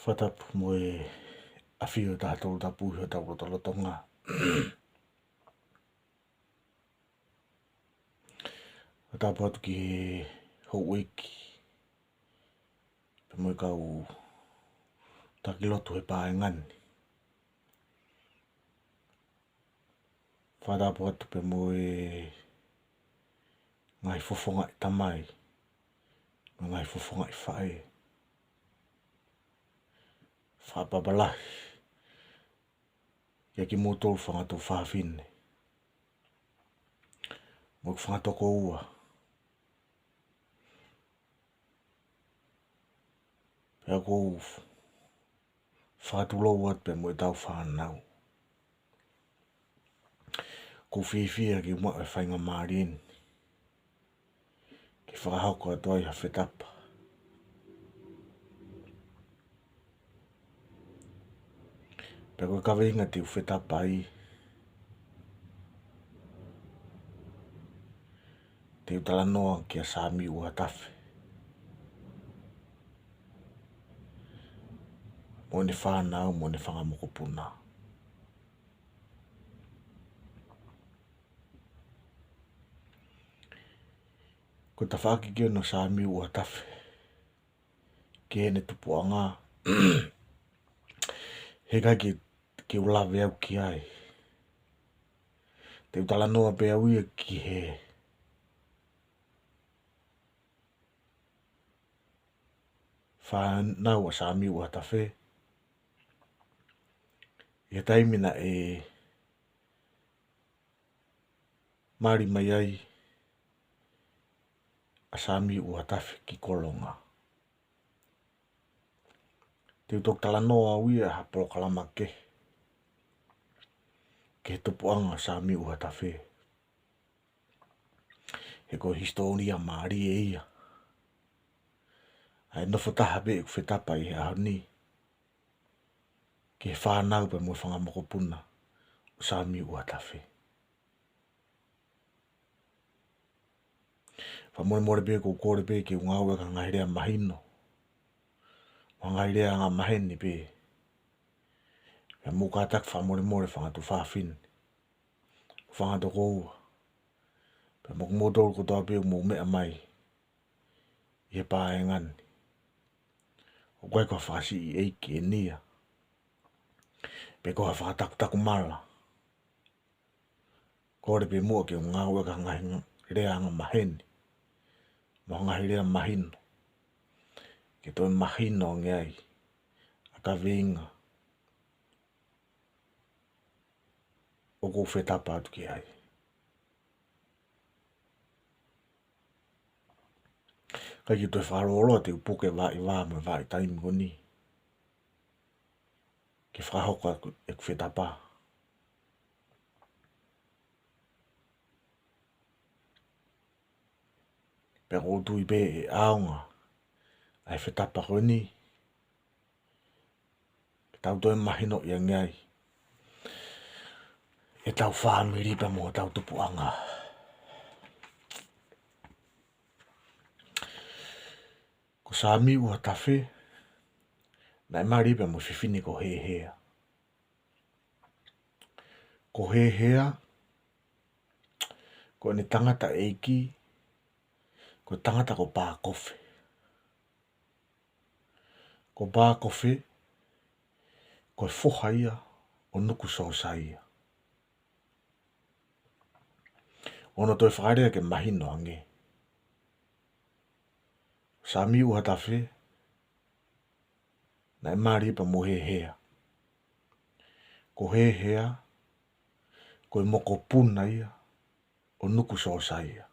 Whatapu mo e awhio tātou tapu hio tau rotolotonga. Whatapu atu ki he hou eki. Pe mo i kau takilotu he pāengani. Whatapu atu pe mo e ngai fofonga i tamai. Ngai fofonga i whae. Whapapalahi. Ia ki motol whangato whawhine. Mo ki whangatoko ua. Pea kou whakatulou atu pe mo i tau whanau. Kou whiwhia ki umak e whainga maarien. Ki whakahauko atu ai ha whetapa. Pea koe kaweinga te u whetapa ai. Te utala noa ki a Sami ua tafe. Mo ne whanau mo ne whangamokopuna. Ko ta whaaki kio no Sami ua tafe. Ki hene tupuanga. He kai ki ulawe au ki ai. Te utala noa pe au ia ki he. Whanau a Sami ua tafe. Ia taimina e mari mai ai a Sami ua tafe ki kolonga. Te utok tala noa uia ha polo kalamake. Ke tupuanga Sami ua tafe. He ko historia maari e ia. Ai no whataha be u whetapa i he ahoni. Ke whanau pe mo whangamokopuna o Sami ua tafe. Whamone more be ko kore be ke ungau e ka ngairea mahino. Wa ngairea ngā maheni be. Pe mo kātak whamone more whangatu whawhin. Whangatu kou. Pe mo kumotoru ko toa be mo mea mai. Ie pāengani. O koe kua whasi i eiki e nia. Pe koha whakataku mala. Kore pe mua ke ungau e ka ngairea ngā maheni. Mo ngairea mahino. Ke toi mahino ngai. Aka vinga. O kou whetapa atu ki ai. Kai ki toi wharoro te upuke wā i wā mo wā i taimi koni. Ki whahoka e ku whetapa. Pe kou tui be e aonga. Ai whetapa koni. Ke tau toi mahino i ngai. E tau whamiri pa mo tau tupuanga. Ko Sami ua tafe. Nai mari pa mo whiwhini ko hea. Ko hea. Ko ne tangata eiki. Ko tangata ko pā kofi. Ko pā kofi. Ko whoha ia. O nuku sosa ia. Ono toi whakarea ke mahino ange. Sami ua tafe. Nai mari pa mo hea. Ko hea. Ko moko puna ia. O nuku sosa ia.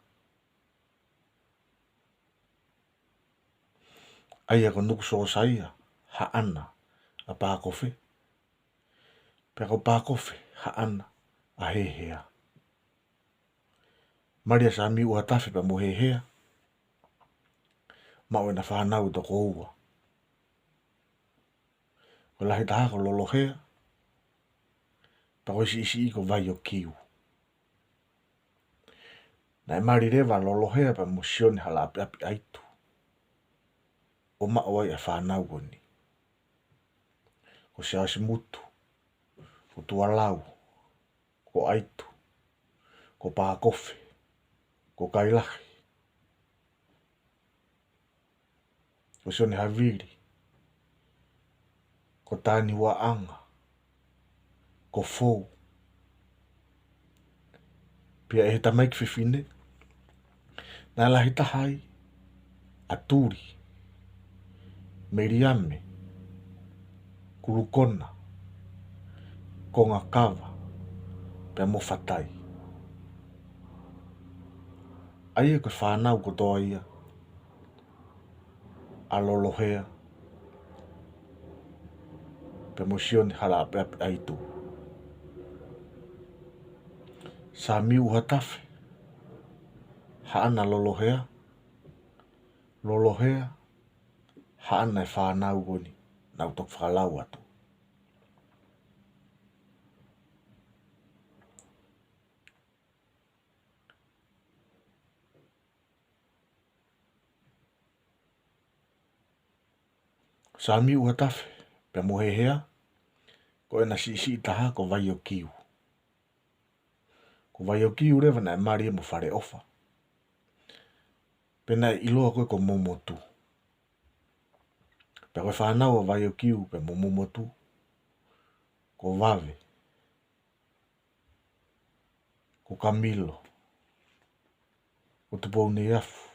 Aia ko nuku sosa ia. Ha ana. A pā kofi. Pea ko pā kofi. Ha ana. A hea. Maria Sami ua tafe pa mo hea. Mau ena whanau to ko ua. Ko lahi taha ko lolo hea. Pa ko isi ko vai o kiu. Nai mari rewa lolo hea pa mo sione hala api aitu. O mao ai a whanau koni. ko se asimutu, ko tualau, ko aitu, ko pākofi, ko kailahi, ko sione haviri, ko tani waanga, ko fou. Pia e he tamaiki whiwhine, nā lahi tahai, aturi, Meriame, Kurukona, Konga Kawa, pia mo whatai. Ai e koe whanau ko toa ia, a lolohea, pia mo sione hala ape ape aitu. Sa miu hatafe, haana lolohea, haana e whanau goni, nau tok whakalau atu. Sa miu hatafe, pia mo hehea, ko ena si taha ko vai o kiu. Ko vai o kiu rewa na e maria mo whare ofa. Pena iloa koe ko momotu. Pia koe whanau o vai o kiu pe mo momotu. Ko vave. Ko kamilo. Ko tupou ne afu.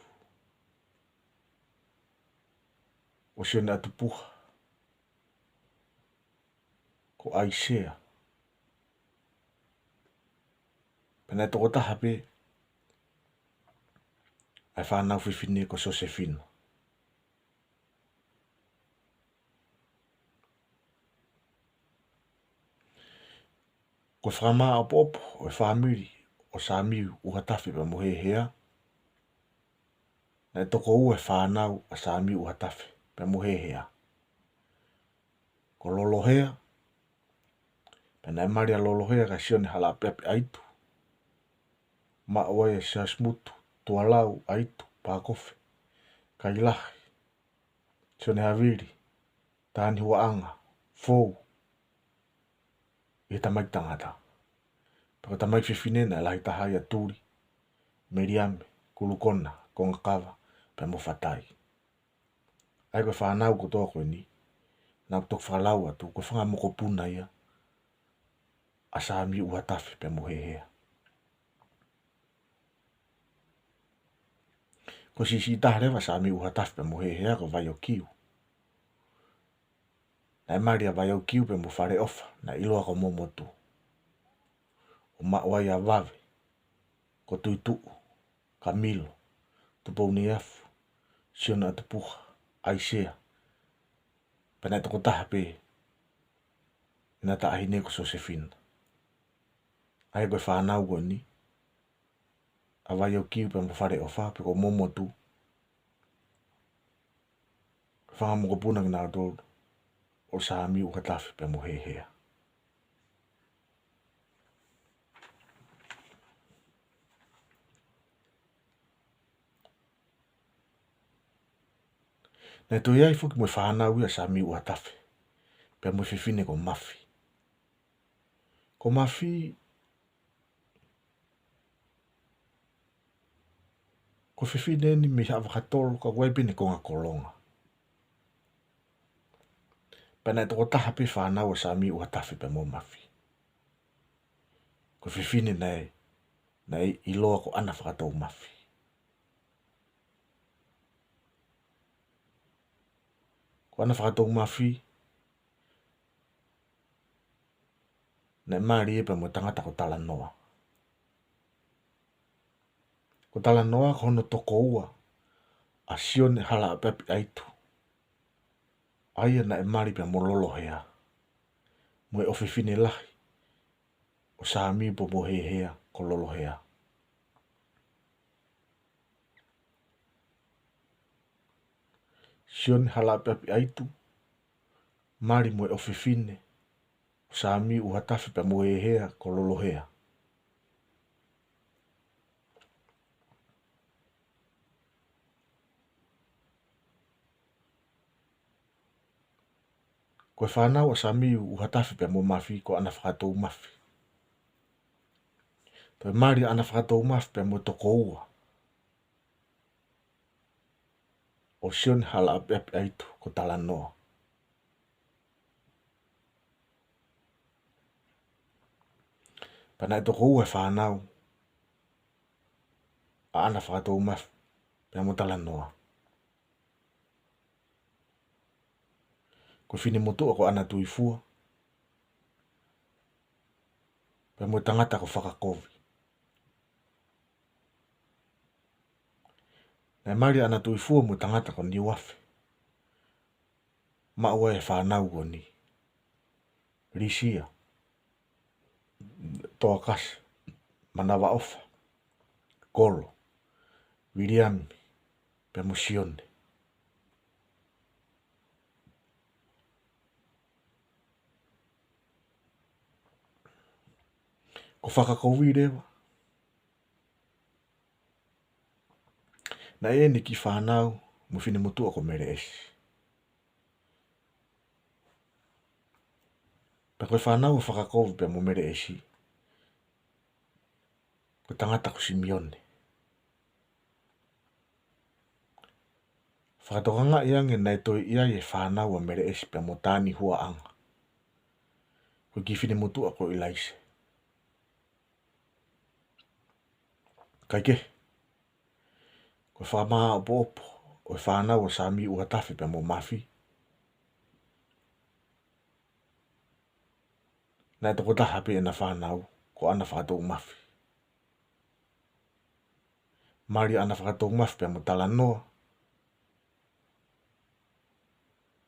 O sione atupuha. Ko aisea. Pena e toko taha pe. Ai whanau whiwhine ko Josefino. Ko whama opo opo o e whamiri o sa miu uhatafi pa mo hehea. Na e toko ua e whanau a sa miu uhatafi pa mo hehea. Ko lolohea. Pena e maria lolohea ka sione hala pepe aitu. Ma oe sa smutu, tualau aitu, pākofi, kailahi, sione haviri, tani huaanga, fou, i tamaik tangata. Paka tamaik whiwhine na lahi tahai aturi, Meriame, Kurukona, Konga Kawa, pe mo whatai. Ai koe whanau ko toa koe ni, nau tok whakalau atu, koe whanga moko puna ia, a sa mi uhatafi pe mo hehea. Ko si taha rewa sa mi uhatafi pe mo hehea ko vai o kiu. Na e maria vai o kiu pe mo whare ofa, na iloa ko momotu. O mawai a vave, ko tuitu, kamilo, tupou ni afu, siona atupuha, aisea. Pena e toko taha pe, ina ta ahine ko Josefino. Ai koe whanau ko ni, a vai o kiu pe mo whare ofa, pe ko momotu. Whanga moko puna ki nā tōru, o sa mi uhatafi pe mo hehea. Nei to iai fuki mo whanau ia sa mi uhatafi, pe mo whiwhine ko mafi. Ko mafi, ko whiwhine ni mi hawa katolo ka waipine ko ngā kolonga. Pena e toko taha pe whanau o sa mi uhatafi pe mo mafi. Ko whiwhine nei iloa ko ana whakatou mafi. Ko ana whakatou mafi, nei maari e pe mo tangata ko tala noa. Ko tala noa ko hono toko ua, a sione hala a pepi aitu. Aia na e maari pe mo lolohea. Mo e whiwhine lahi, o sa mi po mo hehea ko lolohea. Sione hala a pepi aitu, maari mo e whiwhine, o sa mi uhatafi pe mo hehea ko lolohea. Koe whanau o Sami uhatafi pe mo mafi ko ana whakatou mafi. Toi mari ana whakatou mafi pe mo toko ua. O sion hala api aitu ko tala noa. Pana e toko ua whanau. A ana whakatou mafi pe mo tala noa. Ko whini motua ko ana tuifua. Pe mo tangata ko whakakovi. Nei mari ana tuifua mo tangata ko ni wafi. Ma ua e whanau ko ni. Risia. Toa kasi. Manawa ofa. Kolo. Wiriami. Pe mo sione. Ko whakakovi rewa. Na e ni ki whanau mo whini motua ko mere esi. Pa koe whanau whakakovi pe mo mere esi. Ko tangata ko Simeone. Whakatokanga iange nei toi ia e whanau a mere esi pe mo tani hua anga. Ko ki whini motua ko Ilaise. Kaike. Ko whamaa opo opo. O whanau o Sami uhatafi pe mo mafi. Nei toko taha pe na whanau ko ana whakatou mafi. Mari ana whakatou mafi pe mo tala noa.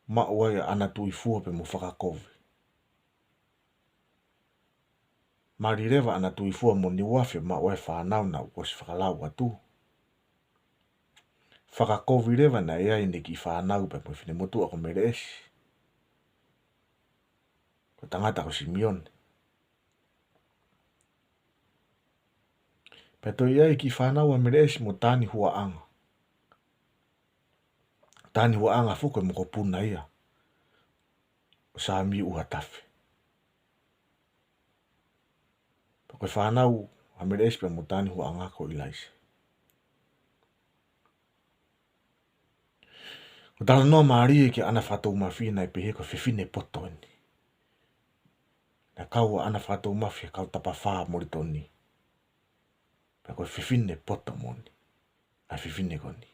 Ma ua ia ana tuifua pe mo whakakovi. Mari rewa ana tuifua mo ni wafi ma ua e whanau na ukosi whakalau atu. Whakakovi rewa na ea ni ki whanau pe mo whini motua ko mere esi. Ko tangata ko Simeone. Pe toi ia ki whanau a mere esi mo tani hua anga. Tani hua anga fuko mo ko puna ia. O Sami uhatafi. Pa koe whanau a mere esi pe mo tani hua anga ko Ilaise. Ko tala noa maari e ki ana whatou mafi na i pehe ko whiwhine poto ni. Na kau ana whatou mafi kau tapa whaa moritoni. Pa koe whiwhine poto moni. A whiwhine koni.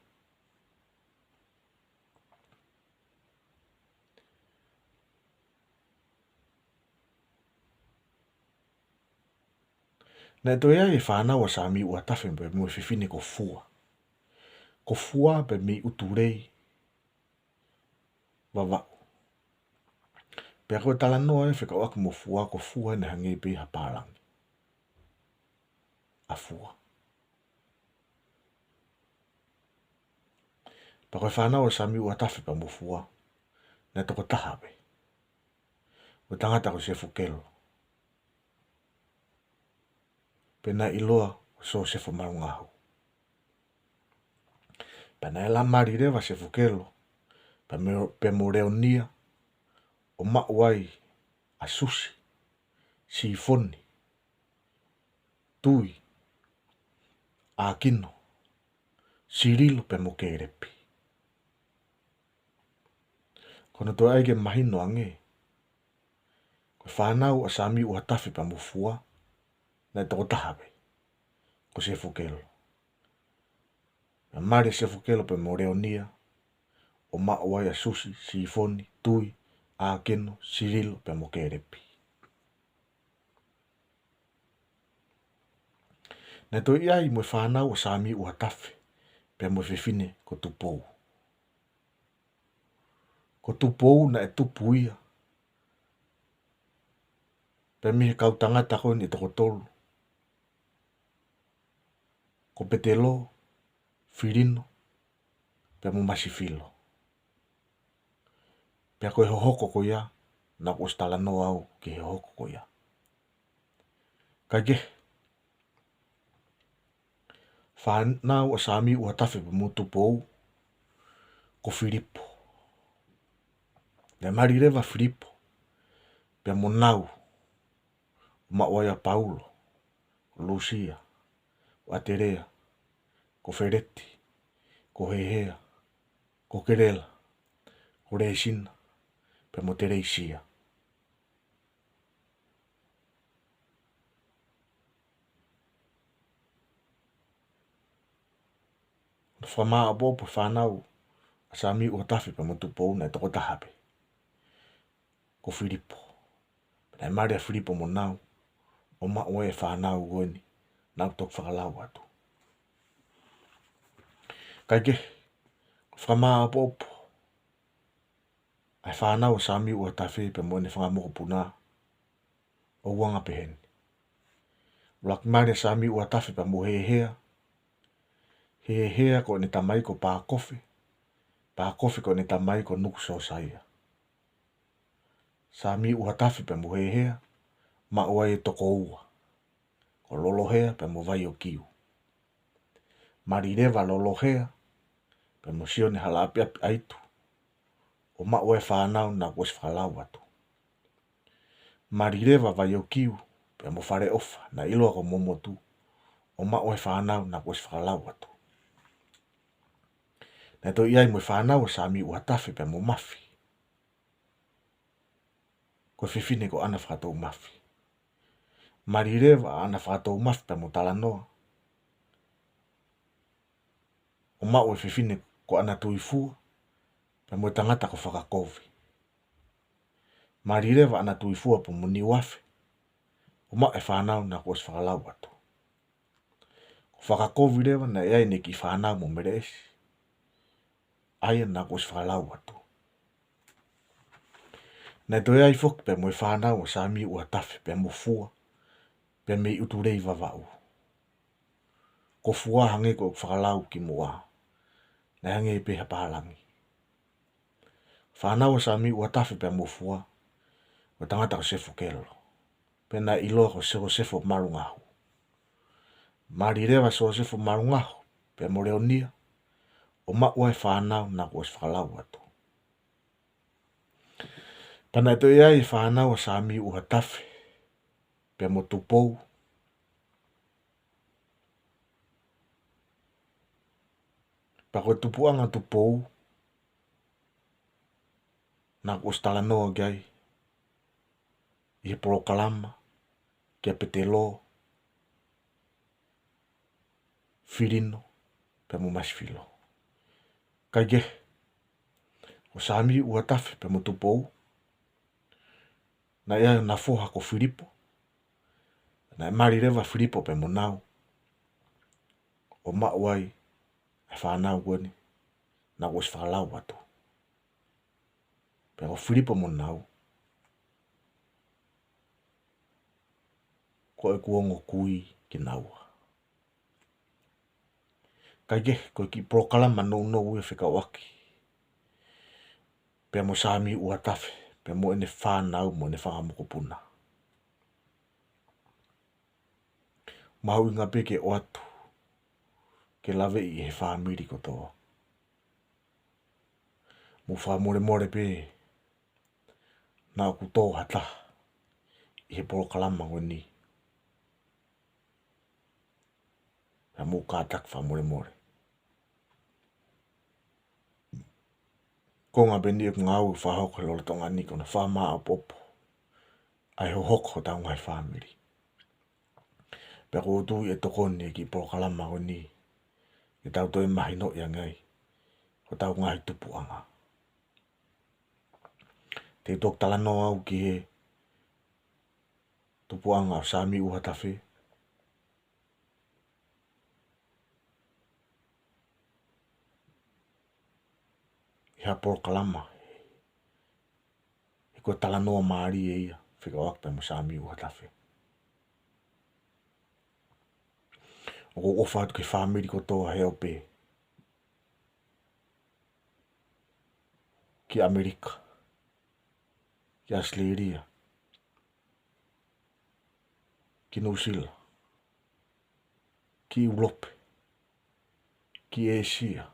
Na to ia e whanau a Sami uhatafi pe mo whiwhine ko fua. Ko fua pe mi uturei. Wawa. Pe koe tala noa e whika wak mo fua ko fua na hangi pe haparangi. A fua. Pa koe whanau a Sami uhatafi pe mo fua. Na toko tahawe. O tangata ko Sefu Kelo. Pe na iloa so Sefu Marungahu. Pa na ela mari rewa Sefu Kelo. Pe mo reonia. O mauai. A susi. Sifoni. Tui. A kino. Sirilo pe mo kerepi. Kono to aige mahino ange. Ko whanau a Sami uhatafi pa mo fua. Na toko tahawe. Ko Sefu Kelo. Na mari Sefu Kelo pe mo reonia. O mauai a susi, sifoni, tui, a kino, sirilo pe mo kerepi. Na to ia i mo whanau o Sami uhatafi. Pe mo whiwhine ko tupou. Ko tupou na e tupu ia. Pe mihe kau tangata ko ni toko tolu. Ko petelo, firino, pe mo masifilo. Pe koe hohoko ko ia, na ko stala no au ki he hoko ko ia. Kaike, whanau o Sami uhatafi pe mo tupou, ko Filipo. Le marirewa Filipo, pe monau, mauaia Paulo, Lucia, o Aterea, ko Fereti, ko Hehea, ko Kerela, ko Reisina, pe mo Tereisia. Whamaa abopo whanau, a sami ua tafi pe mo tupou na toko tahape, ko Filipo. Pena maria Filipo mo nau, o maua e whanau goni, nau tok whakalau atu. Kaike, whamaa abopo, ai whanau sami ua tafi pe mo ne whangamoko puna, o uanga peheni. Ulak maria sami ua tafi pe mo hehea, hehea ko ne tamai ko pa kofi ko ne tamai ko nuku so saia. Sami ua tafi pe mo hehea, ma ua e toko ua, ko lolohea pe mo vai o kiu. Marirewa lolohea, pe mo sio ne halapi api aitu, o ma ua e whanau na kues whalau atu. Marirewa vai o kiu, pe mo whare ofa na iloa ko momotu, o ma ua e whanau na kues whalau atu. Na to iai mo whanau sami ua tafi pe mo mafi. Ko whiwhine ko ana whakatou mafi. Marirewa ana whakatou mafi pe mo talanoa. O ma ua whiwhine ko ana tuifua, pe mo tangata ko whakakovi. Marirewa ana tuifua po mo niwafe, o ma e whanau na kues whakalau atu. Ko whakakovi rewa na iai ne ki whanau mo mereesi. Aia na kues whakalau atu. Na to iai fok pe mo e whanau o sami ua tafi pe mo fua, pe me uturei vavau. Ko fua hange ko whakalau ki mua, na hange pe hapahalangi. Whanau o sami ua tafi pe mo fua, o tangata ko sefo kelo. Pe na iloa ko sefo marungahu. Marirewa sefo marungahu, pe mo reonia, o ma ua e whanau na kues whakalau atu. Pana to iai e whanau o sami ua tafi, pe mo tupou, pa ko tupuanga tupou, na kues talanoa gai, i Porokalama, kia Petelo, Firino, pe mo Masfilo. Kaike, o sami ua tafi pe mo tupou, na ia na foha ko Filipo, na marirewa Filipo pe mo nau, o mauai e whanau goni, na kues whakalau atu. Pe ko Filipo mo nau, ko e kuongo kui ki naua. Kaike, ko ki Porokalama no ue whika waki, pe mo sami ua tafi, pe mo ene whanau mo ne whangamoko puna. Mahu inga peke o atu, ke lave i he whamiri ko toa. Mo whamore pe, na ku tō hata, i he Porokalama ngoni. Na mo kātak whamore. Ko ngā beni e ngau whahoko lola tonga niko na whamaa a popo, ai ho hoko tau ngai whamiri. Pe ko tu e tokoni ki Porokalama ngoni, e tau toi mahi no ia ngai, ko tau ngai tupu anga. Te tok tala no au ki he tupu anga o sami uha tawhi. Ia Porokalama. E ko tala noa maari e ia, whika wakpe mo sami uha tawhi. O ko ofa atu ki whamiri ko toa heo pe. Ki Amerika. Ki Australia. Ki New Zealand. Ki Urope. Ki Asia.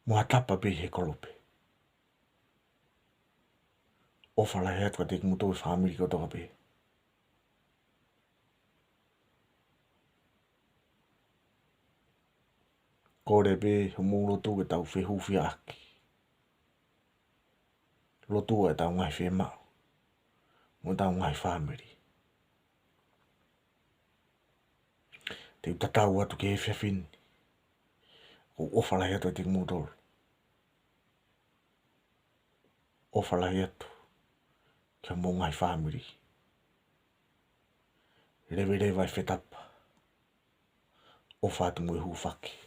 Mua tapa pe he kolope. ofa la hea tua te kumuto i whamiri ko toka pe. Kore pe humu lotu e tau whehu whia aki. Lotu e tau ngai whe mau. Mo tau ngai whamiri. Te utatau atu ke e whiawhini. Ko ofa la hea tua te kumuto. Ofa la hea tu. Kia mo ngai whamiri. Rewe vai whetapa. Ofa atu mo e hu whaki.